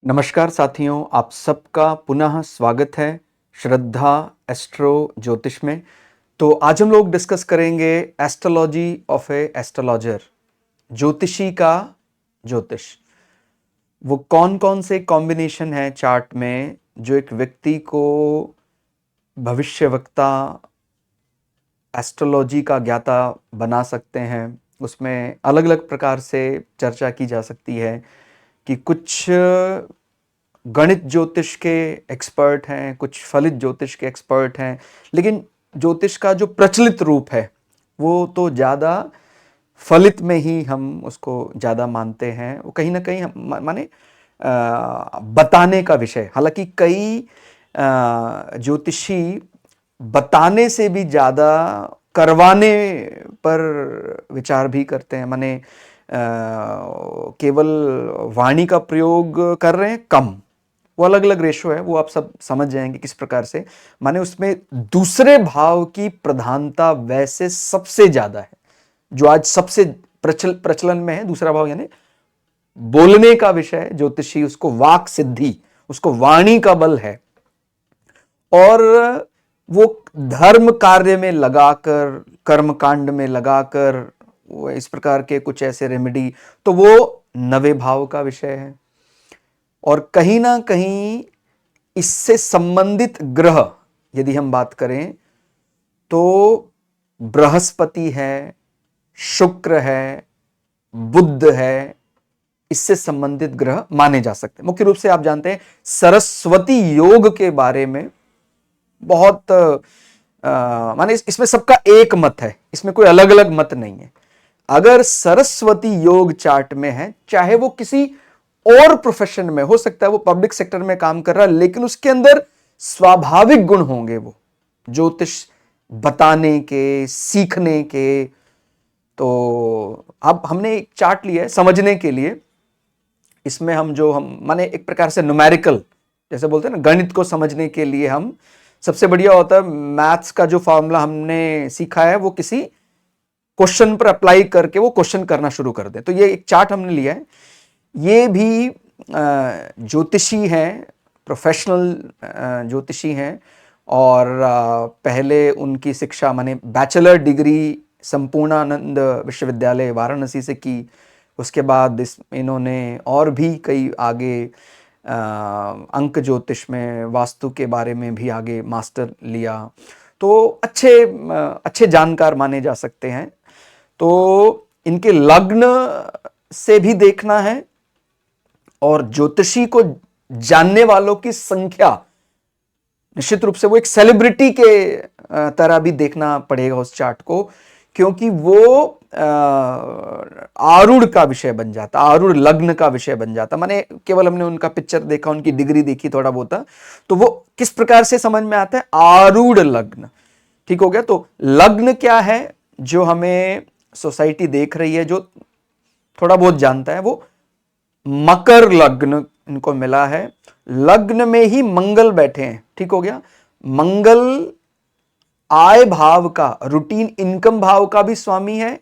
नमस्कार साथियों, आप सबका पुनः स्वागत है श्रद्धा एस्ट्रो ज्योतिष में। तो आज हम लोग डिस्कस करेंगे एस्ट्रोलॉजी ऑफ ए एस्ट्रोलॉजर, ज्योतिषी का ज्योतिष। वो कौन कौन से कॉम्बिनेशन है चार्ट में जो एक व्यक्ति को भविष्यवक्ता, एस्ट्रोलॉजी का ज्ञाता बना सकते हैं। उसमें अलग अलग प्रकार से चर्चा की जा सकती है कि कुछ गणित ज्योतिष के एक्सपर्ट हैं, कुछ फलित ज्योतिष के एक्सपर्ट हैं, लेकिन ज्योतिष का जो प्रचलित रूप है वो तो ज़्यादा फलित में ही हम उसको ज़्यादा मानते हैं। वो कहीं ना कहीं माने बताने का विषय। हालांकि कई ज्योतिषी बताने से भी ज़्यादा करवाने पर विचार भी करते हैं। माने केवल वाणी का प्रयोग कर रहे हैं कम, वो अलग अलग रेशो है, वो आप सब समझ जाएंगे किस प्रकार से। माने उसमें दूसरे भाव की प्रधानता वैसे सबसे ज्यादा है, जो आज सबसे प्रचलन में है। दूसरा भाव यानी बोलने का विषय, ज्योतिषी उसको वाक सिद्धि, उसको वाणी का बल है, और वो धर्म कार्य में लगाकर, कर्म कांड में लगाकर, वो इस प्रकार के कुछ ऐसे रेमेडी, तो वो नवे भाव का विषय है। और कहीं ना कहीं इससे संबंधित ग्रह यदि हम बात करें तो बृहस्पति है, शुक्र है, बुध है, इससे संबंधित ग्रह माने जा सकते हैं। मुख्य रूप से आप जानते हैं सरस्वती योग के बारे में बहुत माने इसमें सबका एक मत है, इसमें कोई अलग अलग मत नहीं है। अगर सरस्वती योग चार्ट में है, चाहे वो किसी और प्रोफेशन में हो सकता है, वो पब्लिक सेक्टर में काम कर रहा है, लेकिन उसके अंदर स्वाभाविक गुण होंगे वो ज्योतिष बताने के, सीखने के। तो अब हमने एक चार्ट लिया है समझने के लिए। इसमें हम माने एक प्रकार से न्यूमेरिकल, जैसे बोलते हैं ना, गणित को समझने के लिए हम सबसे बढ़िया होता है मैथ्स का जो फॉर्मूला हमने सीखा है वो किसी क्वेश्चन पर अप्लाई करके वो क्वेश्चन करना शुरू कर दें। तो ये एक चार्ट हमने लिया है। ये भी ज्योतिषी हैं, प्रोफेशनल ज्योतिषी हैं, और पहले उनकी शिक्षा माने बैचलर डिग्री संपूर्णानंद विश्वविद्यालय वाराणसी से की। उसके बाद इन्होंने और भी कई आगे अंक ज्योतिष में, वास्तु के बारे में भी आगे मास्टर लिया। तो अच्छे जानकार माने जा सकते हैं। तो इनके लग्न से भी देखना है, और ज्योतिषी को जानने वालों की संख्या, निश्चित रूप से वो एक सेलिब्रिटी के तरह भी देखना पड़ेगा उस चार्ट को, क्योंकि वो आरूढ़ का विषय बन जाता, आरूढ़ लग्न का विषय बन जाता। माने केवल हमने उनका पिक्चर देखा, उनकी डिग्री देखी थोड़ा बहुत, तो वो किस प्रकार से समझ में आता है, आरूढ़ लग्न। ठीक हो गया। तो लग्न क्या है जो हमें सोसाइटी देख रही है, जो थोड़ा बहुत जानता है, वो मकर लग्न इनको मिला है। लग्न में ही मंगल बैठे हैं। ठीक हो गया। मंगल आय भाव का, रूटीन इनकम भाव का भी स्वामी है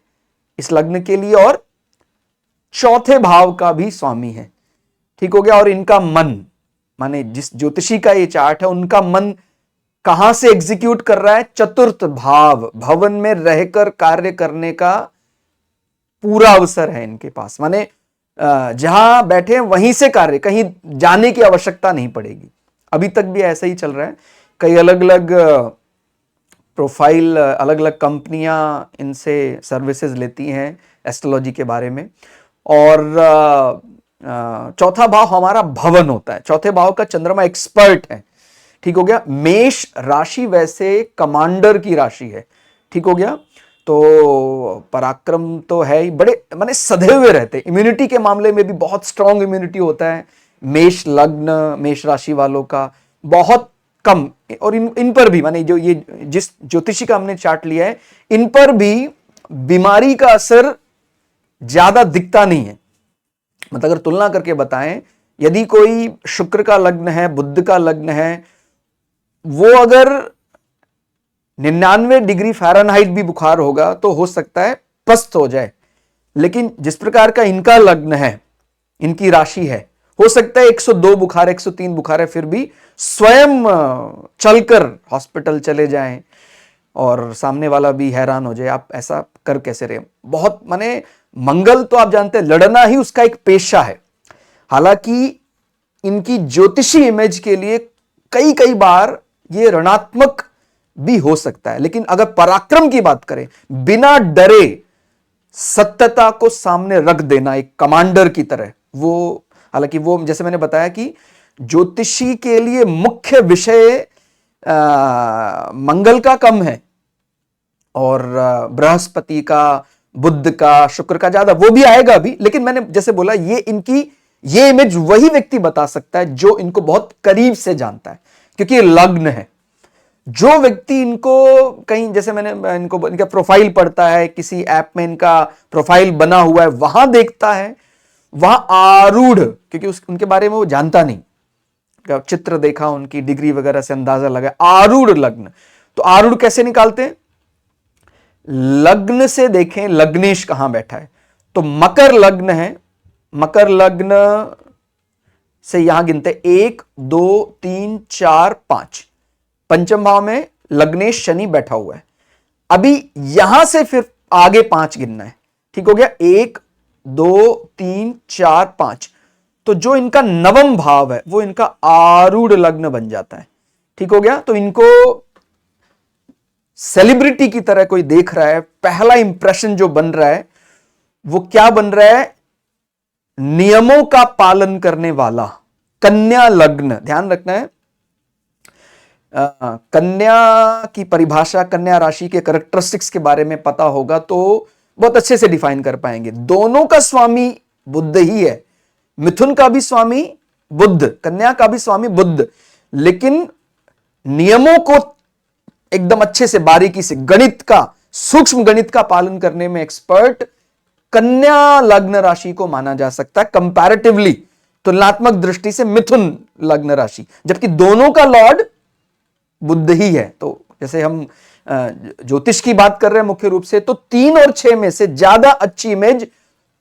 इस लग्न के लिए, और चौथे भाव का भी स्वामी है। ठीक हो गया। और इनका मन, माने जिस ज्योतिषी का ये चार्ट है, उनका मन कहां से एग्जीक्यूट कर रहा है, चतुर्थ भाव, भवन में रहकर कार्य करने का पूरा अवसर है इनके पास। माने जहां बैठे हैं वहीं से कार्य, कहीं जाने की आवश्यकता नहीं पड़ेगी। अभी तक भी ऐसा ही चल रहा है। कई अलग अलग प्रोफाइल, अलग अलग कंपनियां इनसे सर्विसेज लेती हैं एस्ट्रोलॉजी के बारे में। और चौथा भाव हमारा भवन होता है। चौथे भाव का चंद्रमा एक्सपर्ट है। ठीक हो गया। मेष राशि वैसे कमांडर की राशि है। ठीक हो गया। तो पराक्रम तो है ही, बड़े माने सधे हुए रहते। इम्यूनिटी के मामले में भी बहुत स्ट्रांग इम्यूनिटी होता है मेष लग्न, मेष राशि वालों का बहुत कम। और इन पर भी, माने जो ये जिस ज्योतिषी का हमने चार्ट लिया है, इन पर भी बीमारी का असर ज्यादा दिखता नहीं है। मतलब अगर तुलना करके बताएं, यदि कोई शुक्र का लग्न है, बुध का लग्न है, वो अगर 99 डिग्री फ़ारेनहाइट भी बुखार होगा तो हो सकता है पस्त हो जाए। लेकिन जिस प्रकार का इनका लग्न है, इनकी राशि है, हो सकता है 102 बुखार 103 बुखार है, फिर भी स्वयं चलकर हॉस्पिटल चले जाएं और सामने वाला भी हैरान हो जाए, आप ऐसा कर कैसे रहे। बहुत माने मंगल तो आप जानते हैं लड़ना ही उसका एक पेशा है। हालांकि इनकी ज्योतिषी इमेज के लिए कई कई बार ये ऋणात्मक भी हो सकता है, लेकिन अगर पराक्रम की बात करें, बिना डरे सत्यता को सामने रख देना एक कमांडर की तरह, वो हालांकि वो जैसे मैंने बताया कि ज्योतिषी के लिए मुख्य विषय मंगल का कम है और बृहस्पति का, बुध का, शुक्र का ज्यादा, वो भी आएगा अभी। लेकिन मैंने जैसे बोला ये इनकी ये इमेज वही व्यक्ति बता सकता है जो इनको बहुत करीब से जानता है, क्योंकि ये लग्न है। जो व्यक्ति इनको कहीं जैसे मैंने इनको इनका प्रोफाइल पढ़ता है, किसी ऐप में इनका प्रोफाइल बना हुआ है, वहां देखता है, वहां आरूढ़, क्योंकि उनके बारे में वो जानता नहीं, चित्र देखा उनकी, डिग्री वगैरह से अंदाजा लगा, आरूढ़ लग्न। तो आरूढ़ कैसे निकालते हैं? लग्न से देखें लग्नेश कहां बैठा है, तो मकर लग्न है, मकर लग्न से यहां गिनते 1 2 3 4 5, पंचम भाव में लग्नेश शनि बैठा हुआ है। अभी यहां से फिर आगे 5 गिनना है, ठीक हो गया, 1 2 3 4 5। तो जो इनका नवम भाव है वो इनका आरूढ़ लग्न बन जाता है, ठीक हो गया। तो इनको सेलिब्रिटी की तरह कोई देख रहा है, पहला इंप्रेशन जो बन रहा है वो क्या बन रहा है? नियमों का पालन करने वाला कन्या लग्न। ध्यान रखना है, कन्या की परिभाषा, कन्या राशि के कैरेक्टरिस्टिक्स के बारे में पता होगा तो बहुत अच्छे से डिफाइन कर पाएंगे। दोनों का स्वामी बुध ही है, मिथुन का भी स्वामी बुध, कन्या का भी स्वामी बुध, लेकिन नियमों को एकदम अच्छे से बारीकी से, गणित का, सूक्ष्म गणित का पालन करने में एक्सपर्ट कन्या लग्न राशि को माना जा सकता है कंपैरेटिवली, तुलनात्मक दृष्टि से मिथुन लग्न राशि, जबकि दोनों का लॉर्ड बुध ही है। तो जैसे हम ज्योतिष की बात कर रहे हैं मुख्य रूप से, तो 3 और 6 में से ज्यादा अच्छी इमेज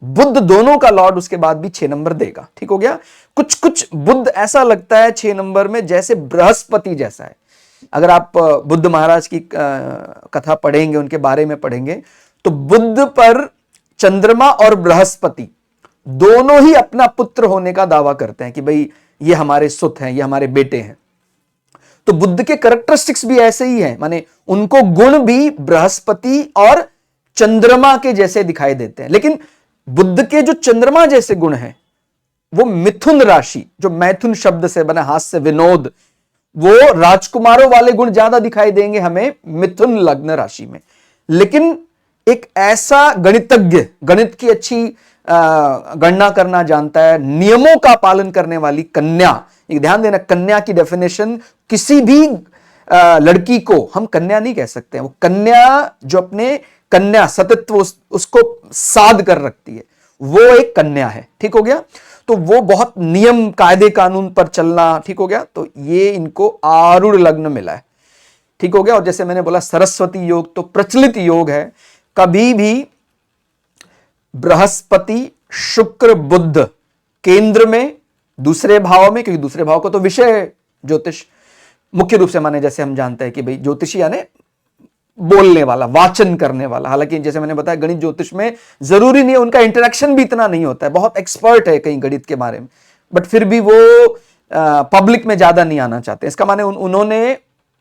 बुध दोनों का लॉर्ड उसके बाद भी 6 नंबर देगा, ठीक हो गया। कुछ कुछ बुध ऐसा लगता है 6 नंबर में जैसे बृहस्पति जैसा है। अगर आप बुद्ध महाराज की कथा पढ़ेंगे, उनके बारे में पढ़ेंगे, तो बुध पर चंद्रमा और बृहस्पति दोनों ही अपना पुत्र होने का दावा करते हैं कि भाई ये हमारे सुत हैं, ये हमारे बेटे हैं। तो बुद्ध के कैरेक्टरिस्टिक्स भी ऐसे ही हैं, माने उनको गुण भी बृहस्पति और चंद्रमा के जैसे दिखाई देते हैं। लेकिन बुद्ध के जो चंद्रमा जैसे गुण हैं वो मिथुन राशि, जो मैथुन शब्द से बना, हास्य विनोद, वो राजकुमारों वाले गुण ज्यादा दिखाई देंगे हमें मिथुन लग्न राशि में। लेकिन एक ऐसा गणितज्ञ, गणित की अच्छी गणना करना जानता है, नियमों का पालन करने वाली कन्या, एक ध्यान देना, कन्या की डेफिनेशन, किसी भी लड़की को हम कन्या नहीं कह सकते हैं, वो कन्या जो अपने कन्या सतत्व उसको साध कर रखती है, वो एक कन्या है, ठीक हो गया। तो वो बहुत नियम कायदे कानून पर चलना, ठीक हो गया। तो ये इनको आरूढ़ लग्न मिला है, ठीक हो गया। और जैसे मैंने बोला सरस्वती योग तो प्रचलित योग है, कभी भी बृहस्पति शुक्र बुध केंद्र में, दूसरे भाव में, क्योंकि दूसरे भाव को तो विषय ज्योतिष मुख्य रूप से माने, जैसे हम जानते हैं कि भाई ज्योतिषी यानी बोलने वाला, वाचन करने वाला। हालांकि जैसे मैंने बताया गणित ज्योतिष में जरूरी नहीं है, उनका इंटरेक्शन भी इतना नहीं होता है, बहुत एक्सपर्ट है कहीं गणित के बारे में, बट फिर भी वो पब्लिक में ज्यादा नहीं आना चाहते। इसका माने उन्होंने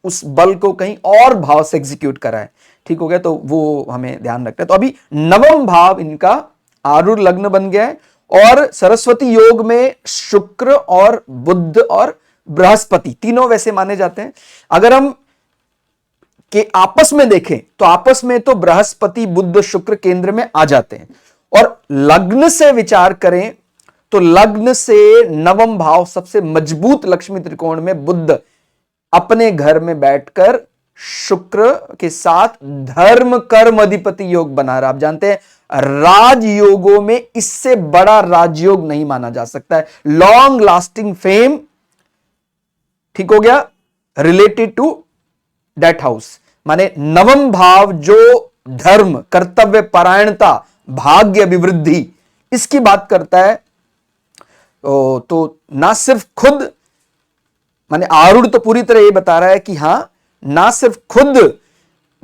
उस बल को कहीं और भाव से एग्जीक्यूट करा है, ठीक हो गया। तो वो हमें ध्यान रखना है। तो अभी नवम भाव इनका आरूढ़ लग्न बन गया है, और सरस्वती योग में शुक्र और बुध और बृहस्पति तीनों वैसे माने जाते हैं। अगर हम के आपस में देखें तो आपस में तो बृहस्पति बुध शुक्र केंद्र में आ जाते हैं, और लग्न से विचार करें तो लग्न से नवम भाव सबसे मजबूत लक्ष्मी त्रिकोण में बुध अपने घर में बैठकर शुक्र के साथ धर्म कर्म अधिपति योग बना रहा। आप जानते हैं राजयोगों में इससे बड़ा राजयोग नहीं माना जा सकता है, लॉन्ग लास्टिंग फेम, ठीक हो गया, रिलेटेड टू दैट हाउस। माने नवम भाव जो धर्म, कर्तव्य परायणता, भाग्य, अभिवृद्धि, इसकी बात करता है, तो ना सिर्फ खुद, माने आरूढ़ तो पूरी तरह ये बता रहा है कि हां, ना सिर्फ खुद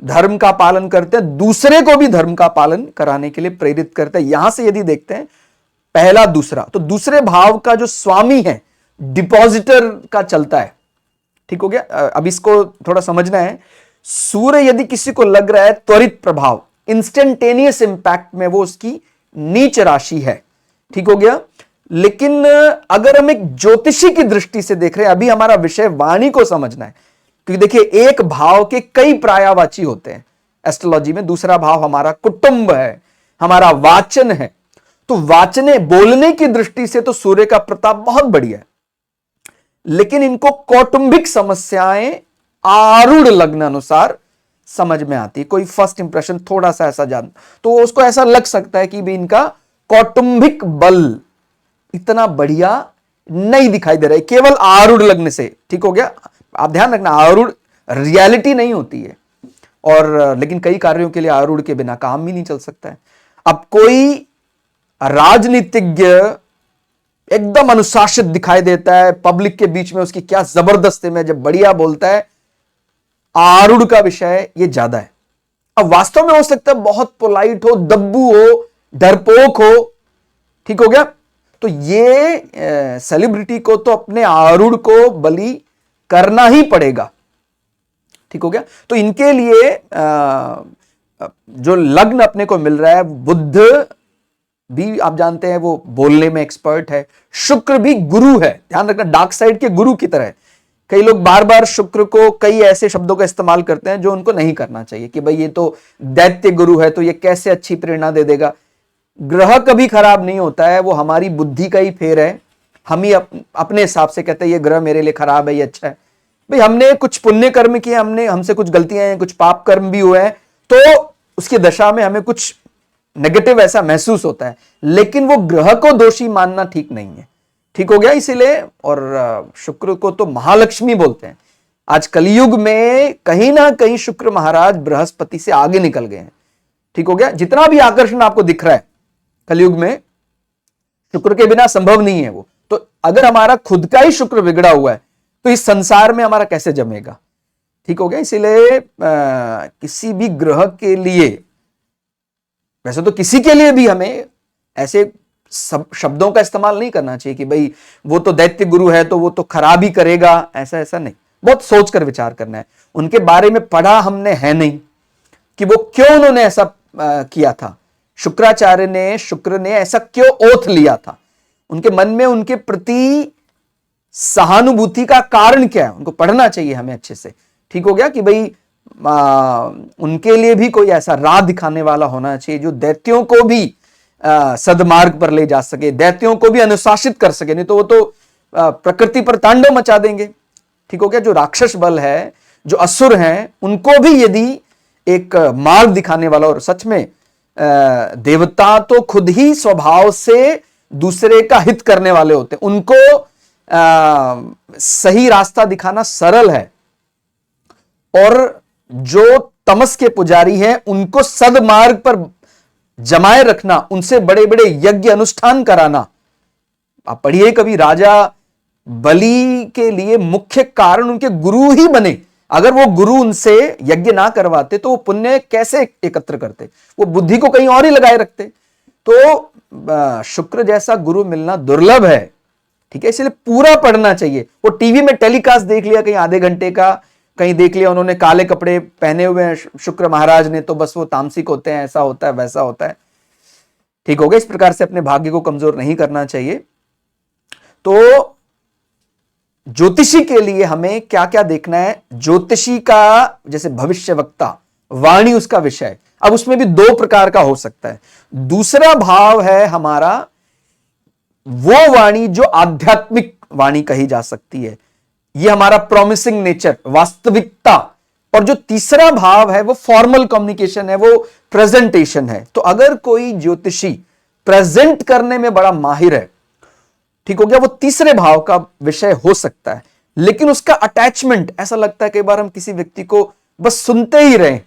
धर्म का पालन करते हैं, दूसरे को भी धर्म का पालन कराने के लिए प्रेरित करते हैं। यहां से यदि देखते हैं पहला दूसरा, तो दूसरे भाव का जो स्वामी है डिपॉजिटर का चलता है। ठीक हो गया। अब इसको थोड़ा समझना है। सूर्य यदि किसी को लग रहा है त्वरित प्रभाव, इंस्टेंटेनियस इंपैक्ट में, वो उसकी नीच राशि है। ठीक हो गया। लेकिन अगर हम एक ज्योतिषी की दृष्टि से देख रहे हैं, अभी हमारा विषय वाणी को समझना है, क्योंकि देखिए एक भाव के कई पर्यायवाची होते हैं एस्ट्रोलॉजी में। दूसरा भाव हमारा कुटुंब है, हमारा वाचन है। तो वाचने, बोलने की दृष्टि से तो सूर्य का प्रताप बहुत बढ़िया है, लेकिन इनको कौटुंबिक समस्याएं आरूढ़ लग्न अनुसार समझ में आती। कोई फर्स्ट इंप्रेशन थोड़ा सा ऐसा जान तो उसको ऐसा लग सकता है कि भी इनका कौटुंबिक बल इतना बढ़िया नहीं दिखाई दे रहा है केवल आरूढ़ लग्न से। ठीक हो गया। आप ध्यान रखना, आरूढ़ रियलिटी नहीं होती है, और लेकिन कई कार्यों के लिए आरूढ़ के बिना काम भी नहीं चल सकता है। अब कोई राजनीतिज्ञ एकदम अनुशासित दिखाई देता है, पब्लिक के बीच में उसकी क्या जबरदस्त है, जब बढ़िया बोलता है, आरूढ़ का विषय ये ज्यादा है। अब वास्तव में हो सकता है बहुत पोलाइट हो, दब्बू हो, डरपोक हो। ठीक हो गया। तो ये सेलिब्रिटी को तो अपने आरूढ़ को बलि करना ही पड़ेगा। ठीक हो गया। तो इनके लिए जो लग्न अपने को मिल रहा है, बुध भी आप जानते हैं वो बोलने में एक्सपर्ट है, शुक्र भी गुरु है। ध्यान रखना, डार्क साइड के गुरु की तरह। कई लोग बार बार शुक्र को कई ऐसे शब्दों का इस्तेमाल करते हैं जो उनको नहीं करना चाहिए, कि भाई ये तो दैत्य गुरु है, तो ये कैसे अच्छी प्रेरणा दे देगा। ग्रह कभी खराब नहीं होता है, वो हमारी बुद्धि का ही फेर है। हम ही अपने हिसाब से कहते हैं ये ग्रह मेरे लिए खराब है, ये अच्छा है। भाई हमने कुछ पुण्य कर्म किए, हमसे कुछ गलतियां हैं, कुछ पाप कर्म भी हुए हैं, तो उसकी दशा में हमें कुछ नेगेटिव ऐसा महसूस होता है, लेकिन वो ग्रह को दोषी मानना ठीक नहीं है। ठीक हो गया। इसीलिए, और शुक्र को तो महालक्ष्मी बोलते हैं। आज कलयुग में कहीं ना कहीं शुक्र महाराज बृहस्पति से आगे निकल गए हैं। ठीक हो गया। जितना भी आकर्षण आपको दिख रहा है कलयुग में, शुक्र के बिना संभव नहीं है वो। तो अगर हमारा खुद का ही शुक्र बिगड़ा हुआ है, तो इस संसार में हमारा कैसे जमेगा। ठीक हो गया। इसीलिए किसी भी ग्रह के लिए, वैसे तो किसी के लिए भी हमें ऐसे सब शब्दों का इस्तेमाल नहीं करना चाहिए कि भाई वो तो दैत्य गुरु है तो वो तो खराब ही करेगा, ऐसा नहीं। बहुत सोच कर विचार करना है। उनके बारे में पढ़ा हमने है नहीं कि वो क्यों उन्होंने ऐसा किया था। शुक्र ने ऐसा क्यों ओथ लिया था, उनके मन में उनके प्रति सहानुभूति का कारण क्या है, उनको पढ़ना चाहिए हमें अच्छे से। ठीक हो गया। कि भाई उनके लिए भी कोई ऐसा राह दिखाने वाला होना चाहिए जो दैत्यों को भी सदमार्ग पर ले जा सके, दैत्यों को भी अनुशासित कर सके। नहीं तो वो तो प्रकृति पर तांडव मचा देंगे। ठीक हो गया। जो राक्षस बल है, जो असुर हैं, उनको भी यदि एक मार्ग दिखाने वाला, और सच में देवता तो खुद ही स्वभाव से दूसरे का हित करने वाले होते हैं, उनको सही रास्ता दिखाना सरल है, और जो तमस के पुजारी हैं उनको सदमार्ग पर जमाए रखना, उनसे बड़े बड़े यज्ञ अनुष्ठान कराना। आप पढ़िए कभी, राजा बलि के लिए मुख्य कारण उनके गुरु ही बने। अगर वो गुरु उनसे यज्ञ ना करवाते तो वो पुण्य कैसे एकत्र करते, वो बुद्धि को कहीं और ही लगाए रखते। तो शुक्र जैसा गुरु मिलना दुर्लभ है। ठीक है। इसलिए पूरा पढ़ना चाहिए। वो टीवी में टेलीकास्ट देख लिया कहीं आधे घंटे का, कहीं देख लिया उन्होंने काले कपड़े पहने हुए हैं शुक्र महाराज ने, तो बस वो तामसिक होते हैं, ऐसा होता है, वैसा होता है। ठीक हो गया। इस प्रकार से अपने भाग्य को कमजोर नहीं करना चाहिए। तो ज्योतिषी के लिए हमें क्या क्या देखना है। ज्योतिषी का जैसे भविष्यवक्ता, वाणी उसका विषय। अब उसमें भी दो प्रकार का हो सकता है। दूसरा भाव है हमारा वो वाणी जो आध्यात्मिक वाणी कही जा सकती है, ये हमारा प्रॉमिसिंग नेचर, वास्तविकता। और जो तीसरा भाव है वो फॉर्मल कम्युनिकेशन है, वो प्रेजेंटेशन है। तो अगर कोई ज्योतिषी प्रेजेंट करने में बड़ा माहिर है, ठीक हो गया, वो तीसरे भाव का विषय हो सकता है। लेकिन उसका अटैचमेंट, ऐसा लगता है कई बार हम किसी व्यक्ति को बस सुनते ही रहे,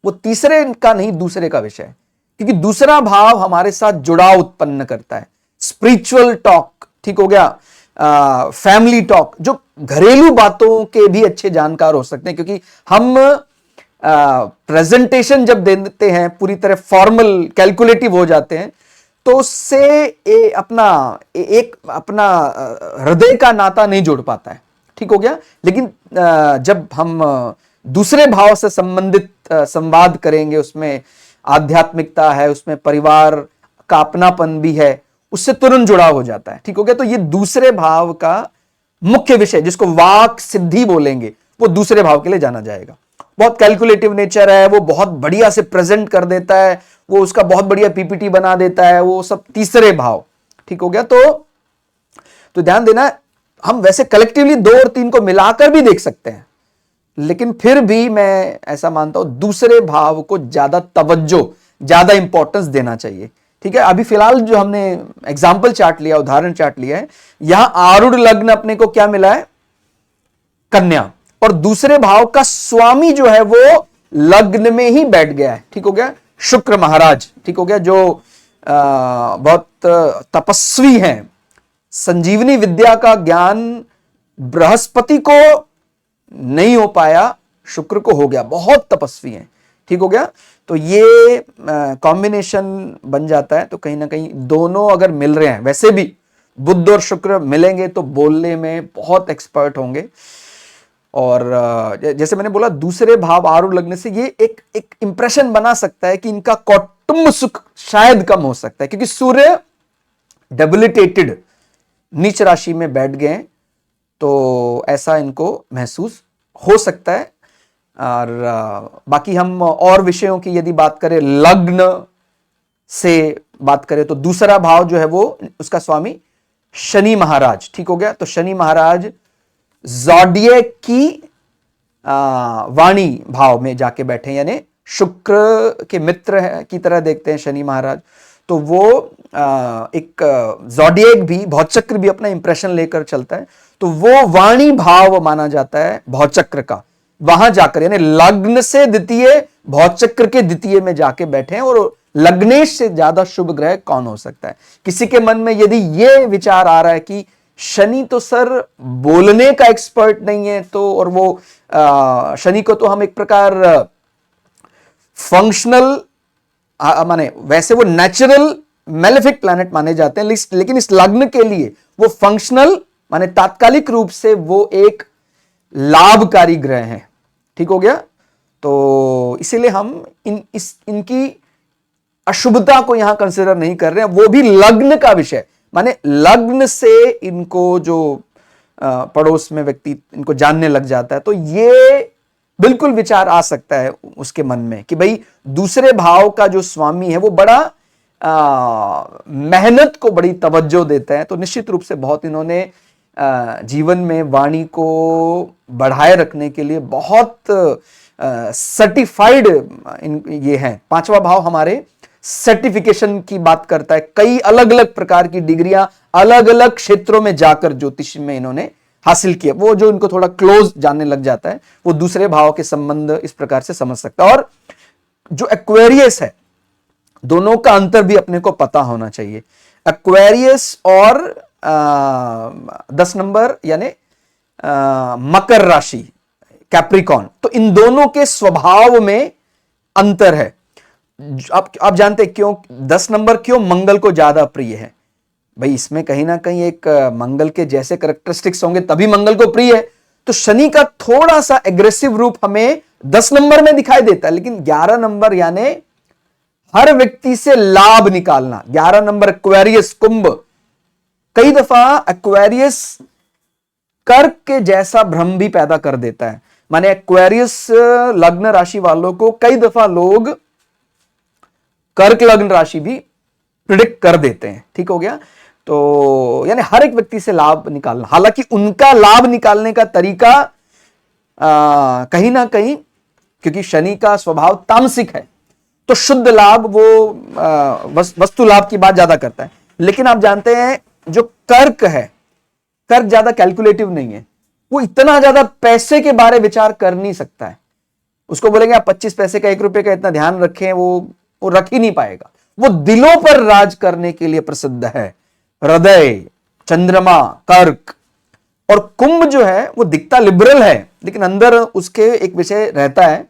वो तीसरे का नहीं दूसरे का विषय है। क्योंकि दूसरा भाव हमारे साथ जुड़ाव उत्पन्न करता है, स्पिरिचुअल टॉक, ठीक हो गया, फैमिली टॉक, जो घरेलू बातों के भी अच्छे जानकार हो सकते हैं, क्योंकि हम प्रेजेंटेशन जब देते हैं पूरी तरह फॉर्मल कैलकुलेटिव हो जाते हैं, तो उससे एक अपना हृदय का नाता नहीं जोड़ पाता है, ठीक हो गया। लेकिन जब हम दूसरे भाव से संबंधित संवाद करेंगे, उसमें आध्यात्मिकता है, उसमें परिवार का अपनापन भी है, उससे तुरंत जुड़ाव हो जाता है, ठीक हो गया। तो ये दूसरे भाव का मुख्य विषय, जिसको वाक सिद्धि बोलेंगे, वो दूसरे भाव के लिए जाना जाएगा। बहुत कैलकुलेटिव नेचर है, वो बहुत बढ़िया से प्रेजेंट कर देता है, वो उसका बहुत बढ़िया पीपीटी बना देता है, वो सब तीसरे भाव, ठीक हो गया। तो ध्यान देना, हम वैसे कलेक्टिवली 2 और 3 को मिलाकर भी देख सकते हैं, लेकिन फिर भी मैं ऐसा मानता हूं दूसरे भाव को ज्यादा तवज्जो, ज्यादा इंपॉर्टेंस देना चाहिए, ठीक है। अभी फिलहाल जो हमने एग्जाम्पल चार्ट लिया, उदाहरण चार्ट लिया है, यहां आरूढ़ लग्न अपने को क्या मिला है, कन्या, और दूसरे भाव का स्वामी जो है वो लग्न में ही बैठ गया है, ठीक हो गया, शुक्र महाराज, ठीक हो गया, जो बहुत तपस्वी हैं। संजीवनी विद्या का ज्ञान बृहस्पति को नहीं हो पाया, शुक्र को हो गया, बहुत तपस्वी हैं, ठीक हो गया। तो ये कॉम्बिनेशन बन जाता है। तो कहीं ना कहीं दोनों अगर मिल रहे हैं, वैसे भी बुध और शुक्र मिलेंगे तो बोलने में बहुत एक्सपर्ट होंगे। और जैसे मैंने बोला, दूसरे भाव आरूढ़ लगने से ये एक इंप्रेशन बना सकता है कि इनका कौटुंब सुख शायद कम हो सकता है, क्योंकि सूर्य डेबिलिटेटेड नीच राशि में बैठ गए, तो ऐसा इनको महसूस हो सकता है। और बाकी हम और विषयों की यदि बात करें, लग्न से बात करें, तो दूसरा भाव जो है वो उसका स्वामी शनि महाराज, ठीक हो गया। तो शनि महाराज ज़ोडिएक की वाणी भाव में जाके बैठे, यानी शुक्र के मित्र की तरह देखते हैं शनि महाराज। तो वो एक ज़ोडिएक भी, भौचक्र भी अपना इंप्रेशन लेकर चलता है, तो वो वाणी भाव माना जाता है भौचक्र का। वहां जाकर, यानी लग्न से द्वितीय, भौचक्र के द्वितीय में जाके बैठे हैं। और लग्नेश से ज्यादा शुभ ग्रह कौन हो सकता है? किसी के मन में यदि ये विचार आ रहा है कि शनि तो सर बोलने का एक्सपर्ट नहीं है, तो और वो शनि को तो हम एक प्रकार फंक्शनल माने, वैसे वो नेचुरल मेलेफिक प्लैनेट माने जाते हैं, लेकिन इस लग्न के लिए वो फंक्शनल माने तात्कालिक रूप से वो एक लाभकारी ग्रह है, ठीक हो गया। तो इसीलिए हम इनकी अशुभता को यहां कंसिडर नहीं कर रहे हैं, वो भी लग्न का विषय, माने लग्न से इनको जो पड़ोस में व्यक्ति इनको जानने लग जाता है, तो ये बिल्कुल विचार आ सकता है उसके मन में कि भाई दूसरे भाव का जो स्वामी है वो बड़ा मेहनत को बड़ी तवज्जो देता है। तो निश्चित रूप से बहुत इन्होंने जीवन में वाणी को बढ़ाए रखने के लिए बहुत सर्टिफाइड ये हैं। 5वां भाव हमारे सर्टिफिकेशन की बात करता है, कई अलग अलग प्रकार की डिग्रियां अलग अलग क्षेत्रों में जाकर ज्योतिष में इन्होंने हासिल किया। वो जो इनको थोड़ा क्लोज जानने लग जाता है, वो दूसरे भाव के संबंध इस प्रकार से समझ सकता है। और जो एक्वेरियस है, दोनों का अंतर भी अपने को पता होना चाहिए। एक्वेरियस और 10 नंबर यानी मकर राशि, कैप्रिकॉन, तो इन दोनों के स्वभाव में अंतर है। आप जानते हैं क्यों 10 नंबर क्यों मंगल को ज्यादा प्रिय है? भाई इसमें कहीं ना कहीं एक मंगल के जैसे कैरेक्टरिस्टिक्स होंगे तभी मंगल को प्रिय है। तो शनि का थोड़ा सा एग्रेसिव रूप हमें 10 नंबर में दिखाई देता है, लेकिन 11 नंबर यानी हर व्यक्ति से लाभ निकालना। 11 नंबर एक्वेरियस, कुंभ, कई दफा एक्वेरियस कर्क के जैसा भ्रम भी पैदा कर देता है। माने एक्वेरियस लग्न राशि वालों को कई दफा लोग कर्क लग्न राशि भी प्रिडिक्ट कर देते हैं, ठीक हो गया। तो यानी हर एक व्यक्ति से लाभ निकालना, हालांकि उनका लाभ निकालने का तरीका कहीं ना कहीं, क्योंकि शनि का स्वभाव तामसिक है, तो शुद्ध लाभ वो वस्तु लाभ की बात ज्यादा करता है। लेकिन आप जानते हैं जो कर्क है, कर्क ज्यादा कैलकुलेटिव नहीं है, वो इतना ज्यादा पैसे के बारे विचार कर नहीं सकता है। उसको बोलेंगे आप 25 पैसे का 1 रुपए का इतना ध्यान रखें, वो रख ही नहीं पाएगा। वो दिलों पर राज करने के लिए प्रसिद्ध है। हृदय, चंद्रमा, कर्क। और कुंभ जो है वो दिखता लिबरल है, लेकिन अंदर उसके एक विषय रहता है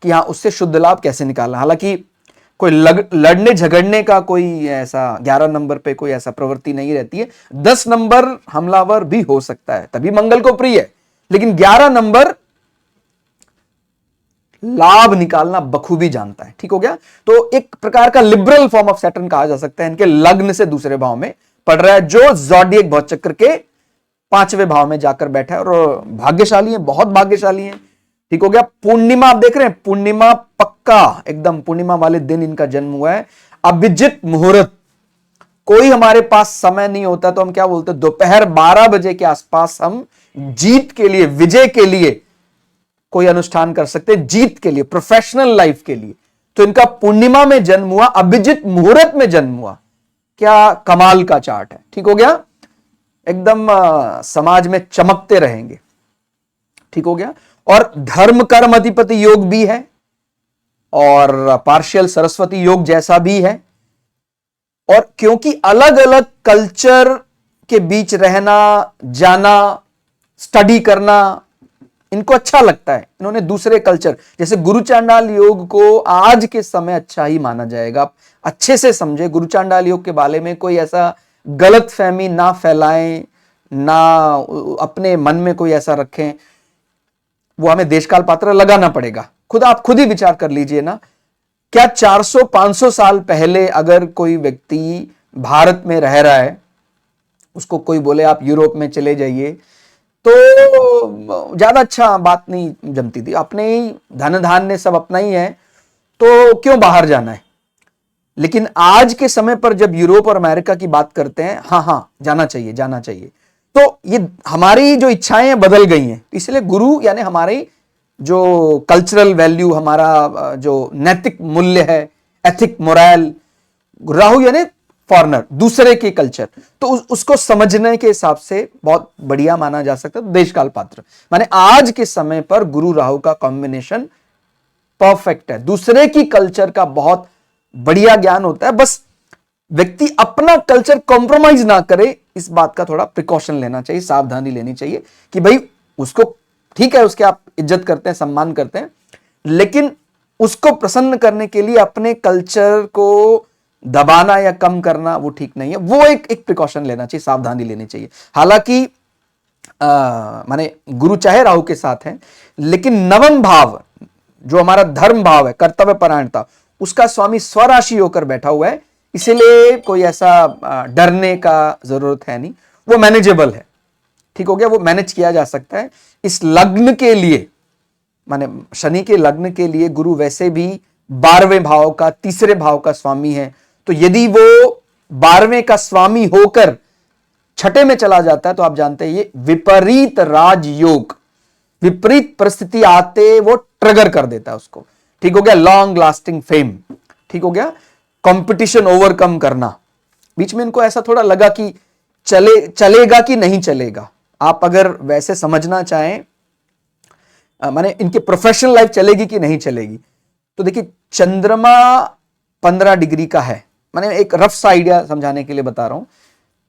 कि हाँ उससे शुद्ध लाभ कैसे निकालना। हालांकि कोई लड़ने झगड़ने का कोई ऐसा 11 नंबर पे कोई ऐसा प्रवृत्ति नहीं रहती है। 10 नंबर हमलावर भी हो सकता है, तभी मंगल को प्रिय है, लेकिन 11 नंबर लाभ निकालना बखूबी जानता है। ठीक हो गया। तो एक प्रकार का लिबरल फॉर्म ऑफ सैटर्न कहा जा सकता है। इनके लग्न से दूसरे भाव में पड़ रहा है, जो ज़ोडिएक भौचक्र के 5वें भाव में जाकर बैठा है, और भाग्यशाली है, बहुत भाग्यशाली है। ठीक हो गया। पूर्णिमा आप देख रहे हैं, पूर्णिमा पक्का एकदम पूर्णिमा वाले दिन इनका जन्म हुआ है। अभिजित मुहूर्त, कोई हमारे पास समय नहीं होता तो हम क्या बोलते हैं, दोपहर 12 बजे के आसपास हम जीत के लिए, विजय के लिए कोई अनुष्ठान कर सकते हैं, जीत के लिए, प्रोफेशनल लाइफ के लिए। तो इनका पूर्णिमा में जन्म हुआ, अभिजित मुहूर्त में जन्म हुआ, क्या कमाल का चार्ट है। ठीक हो गया। एकदम समाज में चमकते रहेंगे। ठीक हो गया। और धर्म कर्म अधिपति योग भी है, और पार्शियल सरस्वती योग जैसा भी है। और क्योंकि अलग अलग कल्चर के बीच रहना, जाना, स्टडी करना इनको अच्छा लगता है, इन्होंने दूसरे कल्चर, जैसे गुरु चांडाल योग को आज के समय अच्छा ही माना जाएगा। आप अच्छे से समझे, गुरु चांडाल योग के बारे में कोई ऐसा गलत फहमी ना फैलाएं, ना अपने मन में कोई ऐसा रखें, वो हमें देशकाल पात्र लगाना पड़ेगा। आप खुद ही विचार कर लीजिए ना, क्या 400-500 साल पहले अगर कोई व्यक्ति भारत में रह रहा है, उसको कोई बोले आप यूरोप में चले जाइए, तो ज्यादा अच्छा बात नहीं जमती थी। अपने ही धन धान्य सब अपना ही है, तो क्यों बाहर जाना है। लेकिन आज के समय पर जब यूरोप और अमेरिका की बात करते हैं, हाँ जाना चाहिए, जाना चाहिए, तो ये हमारी जो इच्छाएं बदल गई हैं। इसलिए गुरु यानी हमारी जो कल्चरल वैल्यू, हमारा जो नैतिक मूल्य है, एथिक मोरल, राहु यानी फॉरनर, दूसरे के कल्चर, तो उसको समझने के हिसाब से बहुत बढ़िया माना जा सकता है। देशकाल पात्र माने आज के समय पर गुरु राहु का कॉम्बिनेशन परफेक्ट है। दूसरे की कल्चर का बहुत बढ़िया ज्ञान होता है, बस व्यक्ति अपना कल्चर कॉम्प्रोमाइज ना करे, इस बात का थोड़ा प्रिकॉशन लेना चाहिए, सावधानी लेनी चाहिए कि भाई उसको ठीक है, उसके आप इज्जत करते हैं, सम्मान करते हैं, लेकिन उसको प्रसन्न करने के लिए अपने कल्चर को दबाना या कम करना वो ठीक नहीं है। वो एक प्रिकॉशन लेना चाहिए, सावधानी लेनी चाहिए। हालांकि माने गुरु चाहे राहु के साथ है, लेकिन नवम भाव जो हमारा धर्म भाव है, कर्तव्य परायणता, उसका स्वामी स्वराशि होकर बैठा हुआ है, इसीलिए कोई ऐसा डरने का जरूरत है नहीं, वो मैनेजेबल है। ठीक हो गया। वो मैनेज किया जा सकता है। इस लग्न के लिए माने शनि के लग्न के लिए गुरु वैसे भी 12वें भाव का, तीसरे भाव का स्वामी है, तो यदि वो 12वें का स्वामी होकर छठे में चला जाता है, तो आप जानते हैं ये विपरीत राजयोग, विपरीत परिस्थिति आते वो ट्रिगर कर देता है उसको। ठीक हो गया। लॉन्ग लास्टिंग फेम, ठीक हो गया। कंपटीशन ओवरकम करना। बीच में इनको ऐसा थोड़ा लगा कि चलेगा कि नहीं चलेगा। आप अगर वैसे समझना चाहें, माने इनकी प्रोफेशनल लाइफ चलेगी कि नहीं चलेगी, तो देखिए चंद्रमा 15 डिग्री का है, माने एक रफ सा आइडिया समझाने के लिए बता रहा हूं।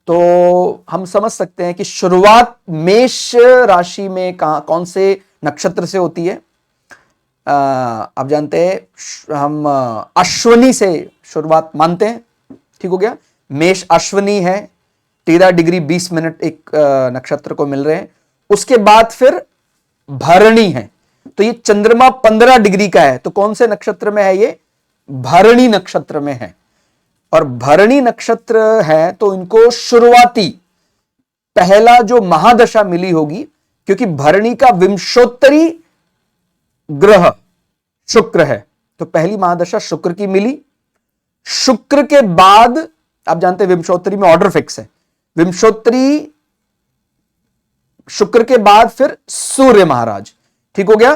तो हम समझ सकते हैं कि शुरुआत मेष राशि में कौन से नक्षत्र से होती है। आप जानते हैं हम अश्वनी से शुरुआत मानते हैं। ठीक हो गया। मेष अश्वनी है, 13 डिग्री 20 मिनट एक नक्षत्र को मिल रहे हैं। उसके बाद फिर भरणी है, तो ये चंद्रमा 15 डिग्री का है, तो कौन से नक्षत्र में है ये? भरणी नक्षत्र में है। और भरणी नक्षत्र है तो इनको शुरुआती पहला जो महादशा मिली होगी, क्योंकि भरणी का विंशोत्तरी ग्रह शुक्र है, तो पहली महादशा शुक्र की मिली। शुक्र के बाद आप जानते हैं विंशोत्तरी में ऑर्डर फिक्स है, विंशोत्तरी शुक्र के बाद फिर सूर्य महाराज। ठीक हो गया।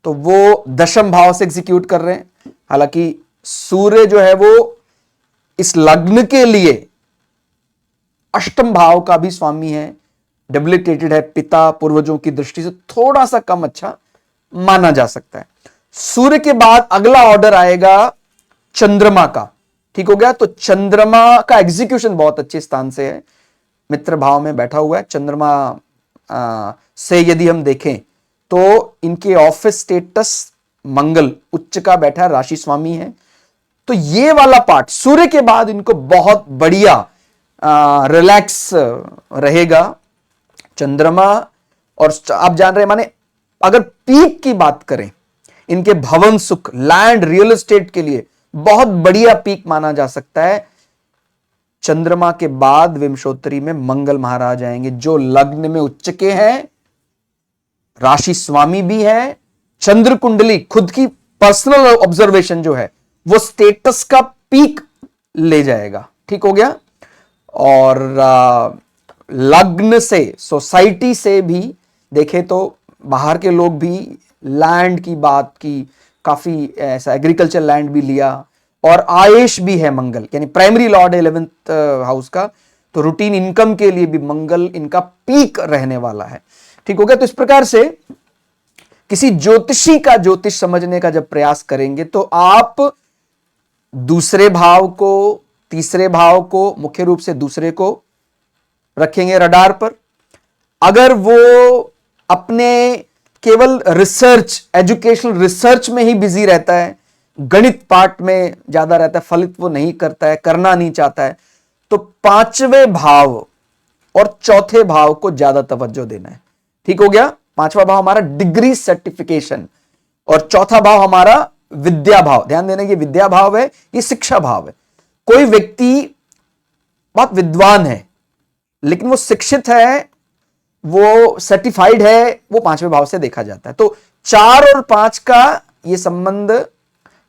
तो वो दशम भाव से एग्जीक्यूट कर रहे हैं। हालांकि सूर्य जो है वो इस लग्न के लिए अष्टम भाव का भी स्वामी है, डेबिलिटेटेड है, पिता पूर्वजों की दृष्टि से थोड़ा सा कम अच्छा माना जा सकता है। सूर्य के बाद अगला ऑर्डर आएगा चंद्रमा का, ठीक हो गया। तो चंद्रमा का एग्जीक्यूशन बहुत अच्छे स्थान से है, मित्र भाव में बैठा हुआ है। चंद्रमा से यदि हम देखें तो इनके ऑफिस स्टेटस मंगल उच्च का बैठा है, राशि स्वामी है। तो ये वाला पार्ट सूर्य के बाद इनको बहुत बढ़िया रिलैक्स रहेगा चंद्रमा। और आप जान रहे हैं, माने अगर पीक की बात करें इनके भवन सुख, लैंड, रियल एस्टेट के लिए बहुत बढ़िया पीक माना जा सकता है। चंद्रमा के बाद विंशोत्तरी में मंगल महाराज आएंगे, जो लग्न में उच्च के हैं, राशि स्वामी भी है। चंद्र कुंडली खुद की पर्सनल ऑब्जर्वेशन जो है वो स्टेटस का पीक ले जाएगा, ठीक हो गया। और लग्न से, सोसाइटी से भी देखें तो बाहर के लोग भी लैंड की बात की, काफी ऐसा एग्रीकल्चर लैंड भी लिया। और आयेश भी है मंगल, यानी प्राइमरी लॉर्ड 11th हाउस का, तो रूटीन इनकम के लिए भी मंगल इनका पीक रहने वाला है, ठीक हो गया। तो इस प्रकार से किसी ज्योतिषी का ज्योतिष समझने का जब प्रयास करेंगे तो आप दूसरे भाव को, तीसरे भाव को, मुख्य रूप से दूसरे को रखेंगे रडार पर। अगर वो अपने केवल रिसर्च, एजुकेशनल रिसर्च में ही बिजी रहता है, गणित पार्ट में ज्यादा रहता है, फलित वो नहीं करता है, करना नहीं चाहता है, तो पांचवें भाव और चौथे भाव को ज्यादा तवज्जो देना है, ठीक हो गया। पांचवा भाव हमारा डिग्री सर्टिफिकेशन और चौथा भाव हमारा विद्या भाव। ध्यान देना, ये विद्या भाव है, ये शिक्षा भाव है। कोई व्यक्ति बहुत विद्वान है लेकिन वो शिक्षित है, वो सर्टिफाइड है, वो पांचवें भाव से देखा जाता है। तो 4 और 5 का ये संबंध,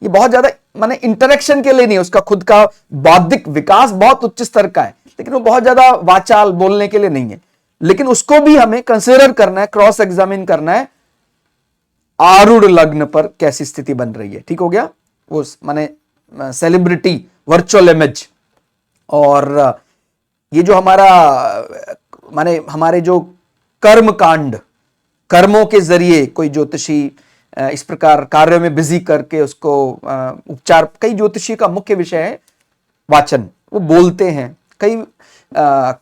ये बहुत ज्यादा माने इंटरेक्शन के लिए नहीं है, उसका खुद का बौद्धिक विकास बहुत उच्च स्तर का है, लेकिन वो बहुत ज्यादा वाचाल बोलने के लिए नहीं है। लेकिन उसको भी हमें कंसिडर करना है, क्रॉस एग्जामिन करना है, आरूढ़ लग्न पर कैसी स्थिति बन रही है, ठीक हो गया। वो माने सेलिब्रिटी, वर्चुअल इमेज, और ये जो हमारा माने हमारे जो कर्म कांड, कर्मों के जरिए कोई ज्योतिषी इस प्रकार कार्य में बिजी करके उसको उपचार, कई ज्योतिषी का मुख्य विषय है वाचन, वो बोलते हैं, कई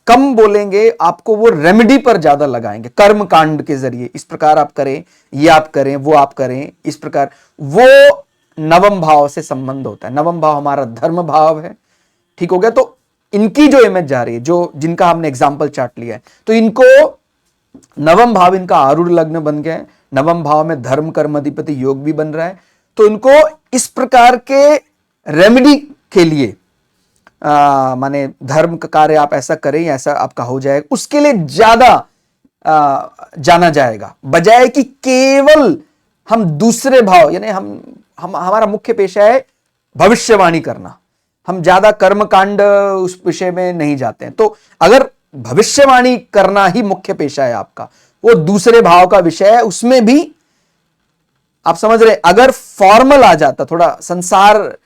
कम बोलेंगे, आपको वो रेमेडी पर ज्यादा लगाएंगे कर्म कांड के जरिए। इस प्रकार आप करें, ये आप करें, वो आप करें, इस प्रकार। वो नवम भाव से संबंध होता है। नवम भाव हमारा धर्म भाव है, ठीक हो गया। तो इनकी जो इमेज जा रही है, जो जिनका हमने एग्जाम्पल चार्ट लिया है, तो इनको नवम भाव इनका आरूढ़ लग्न बन गया है। नवम भाव में धर्म कर्म अधिपति योग भी बन रहा है। तो इनको इस प्रकार के रेमेडी के लिए माने धर्म का कार्य आप ऐसा करें, ऐसा आपका हो जाएगा, उसके लिए ज्यादा जाना जाएगा, बजाय कि केवल हम दूसरे भाव, यानी हम हमारा मुख्य पेशा है भविष्यवाणी करना, हम ज्यादा कर्म कांड उस विषय में नहीं जाते हैं। तो अगर भविष्यवाणी करना ही मुख्य पेशा है आपका, वो दूसरे भाव का विषय है, उसमें भी आप समझ रहे, अगर फॉर्मल आ जाता, थोड़ा संसार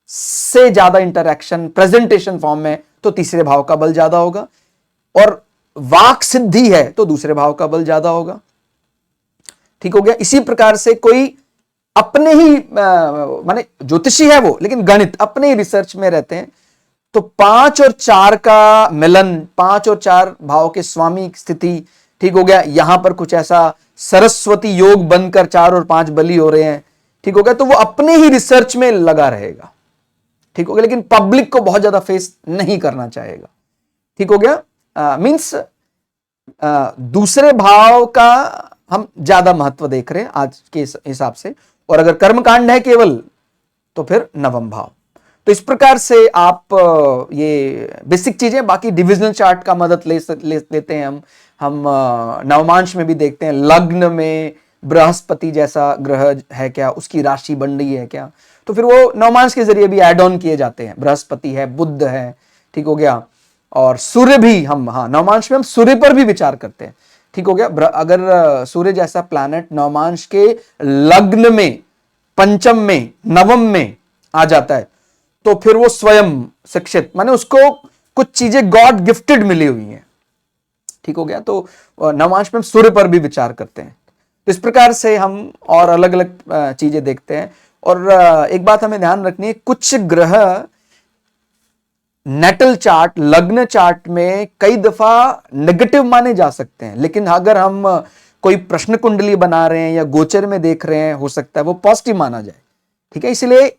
से ज्यादा इंटरैक्शन प्रेजेंटेशन फॉर्म में, तो तीसरे भाव का बल ज्यादा होगा, और वाक सिद्धि है तो दूसरे भाव का बल ज्यादा होगा, ठीक हो गया। इसी प्रकार से कोई अपने ही माने ज्योतिषी है वो, लेकिन गणित अपने ही रिसर्च में रहते हैं, तो 5 और 4 का मिलन, 5 और 4 भाव के स्वामी स्थिति, ठीक हो गया। यहां पर कुछ ऐसा सरस्वती योग बनकर 4 और 5 बली हो रहे हैं, ठीक हो गया। तो वो अपने ही रिसर्च में लगा रहेगा, ठीक हो गया, लेकिन पब्लिक को बहुत ज्यादा फेस नहीं करना चाहेगा, ठीक हो गया। मींस दूसरे भाव का हम ज्यादा महत्व देख रहे हैं आज के हिसाब से, और अगर कर्मकांड है केवल तो फिर नवम भाव। तो इस प्रकार से आप ये बेसिक चीजें, बाकी डिविजनल चार्ट का मदद लेते हैं हम नवमांश में भी देखते हैं, लग्न में बृहस्पति जैसा ग्रह है क्या, उसकी राशि बन रही है क्या, तो फिर वो नवमांश के जरिए भी ऐड ऑन किए जाते हैं। बृहस्पति है, बुध है, ठीक हो गया, और सूर्य भी हम, हाँ नवमांश में हम सूर्य पर भी विचार करते हैं, ठीक हो गया। अगर सूर्य जैसा प्लैनेट नवमांश के लग्न में, पंचम में, नवम में आ जाता है, तो फिर वो स्वयं शिक्षित, माने उसको कुछ चीजें गॉड गिफ्टेड मिली हुई हैं, ठीक हो गया। तो नवमांश में हम सूर्य पर भी विचार करते हैं। तो इस प्रकार से हम और अलग अलग चीजें देखते हैं। और एक बात हमें ध्यान रखनी है, कुछ ग्रह नेटल चार्ट, लग्न चार्ट में कई दफा नेगेटिव माने जा सकते हैं, लेकिन अगर हम कोई प्रश्न कुंडली बना रहे हैं या गोचर में देख रहे हैं, हो सकता है वो पॉजिटिव माना जाए। ठीक है, इसलिए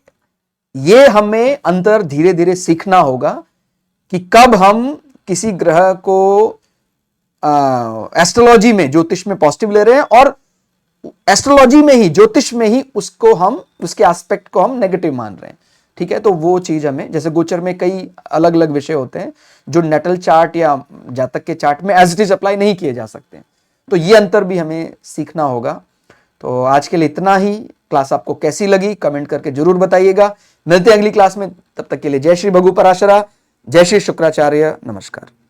ये हमें अंतर धीरे धीरे सीखना होगा कि कब हम किसी ग्रह को एस्ट्रोलॉजी में, ज्योतिष में पॉजिटिव ले रहे हैं और एस्ट्रोलॉजी में ही, ज्योतिष में ही उसको हम, उसके एस्पेक्ट को हम नेगेटिव मान रहे हैं। ठीक है, तो वो चीज हमें, जैसे गोचर में कई अलग अलग विषय होते हैं जो नेटल चार्ट या जातक के चार्ट में एज इट इज अप्लाई नहीं किए जा सकते, तो ये अंतर भी हमें सीखना होगा। तो आज के लिए इतना ही। क्लास आपको कैसी लगी कमेंट करके जरूर बताइएगा। मिलते हैं अगली क्लास में, तब तक के लिए जय श्री भगु पराशरा, जय श्री शुक्राचार्य, नमस्कार।